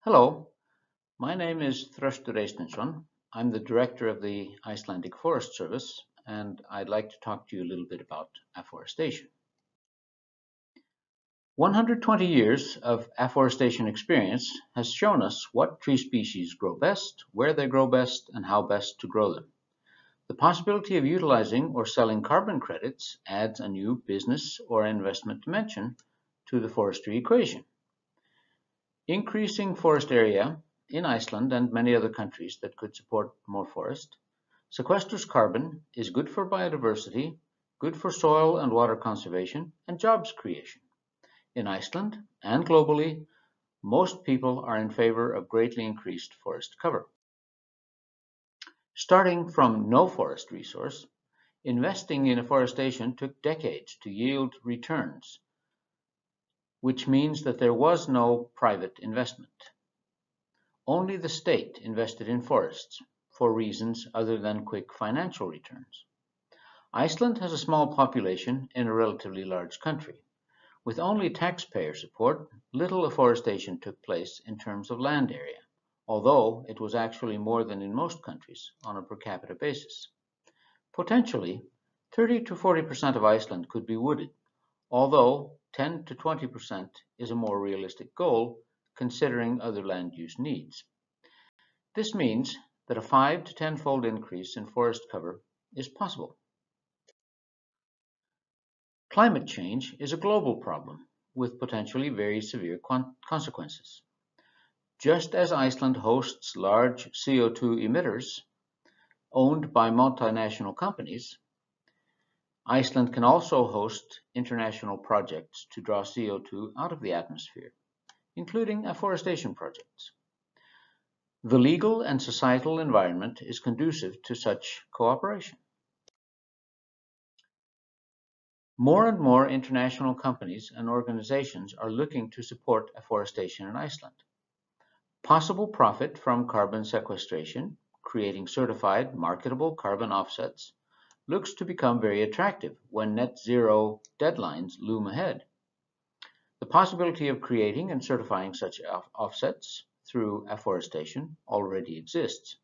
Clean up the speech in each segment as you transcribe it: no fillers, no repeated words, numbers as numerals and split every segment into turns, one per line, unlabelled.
Hello, my name is Throstur Eysteinsson. I'm the director of the Icelandic Forest Service, and I'd like to talk to you a little bit about afforestation. 120 years of afforestation experience has shown us what tree species grow best, where they grow best, and how best to grow them. The possibility of utilizing or selling carbon credits adds a new business or investment dimension to the forestry equation. Increasing forest area in Iceland and many other countries that could support more forest sequesters carbon, is good for biodiversity, good for soil and water conservation, and jobs creation. In Iceland and globally, most people are in favor of greatly increased forest cover. Starting from no forest resource, investing in afforestation took decades to yield returns, which means that there was no private investment. Only the state invested in forests for reasons other than quick financial returns. Iceland has a small population in a relatively large country. With only taxpayer support, little afforestation took place in terms of land area, although it was actually more than in most countries on a per capita basis. Potentially, 30 to 40% of Iceland could be wooded, although 10 to 20% is a more realistic goal considering other land use needs. This means that a 5 to 10-fold increase in forest cover is possible. Climate change is a global problem with potentially very severe consequences. Just as Iceland hosts large CO2 emitters owned by multinational companies, Iceland can also host international projects to draw CO2 out of the atmosphere, including afforestation projects. The legal and societal environment is conducive to such cooperation. More and more international companies and organizations are looking to support afforestation in Iceland. Possible profit from carbon sequestration, creating certified marketable carbon offsets, looks to become very attractive when net zero deadlines loom ahead. The possibility of creating and certifying such offsets through afforestation already exists.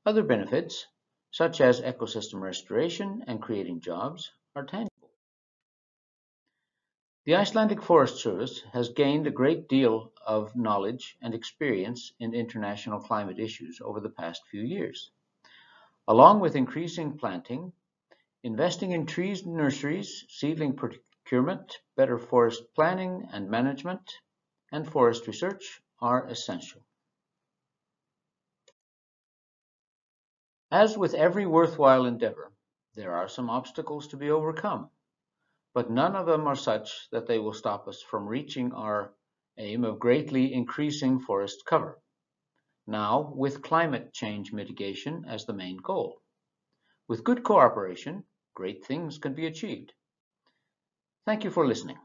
Other benefits, such as ecosystem restoration and creating jobs, are tangible. The Icelandic Forest Service has gained a great deal of knowledge and experience in international climate issues over the past few years. Along with increasing planting, investing in trees nurseries, seedling procurement, better forest planning and management, and forest research are essential. As with every worthwhile endeavor, there are some obstacles to be overcome, but none of them are such that they will stop us from reaching our aim of greatly increasing forest cover, now with climate change mitigation as the main goal. With good cooperation, great things can be achieved. Thank you for listening.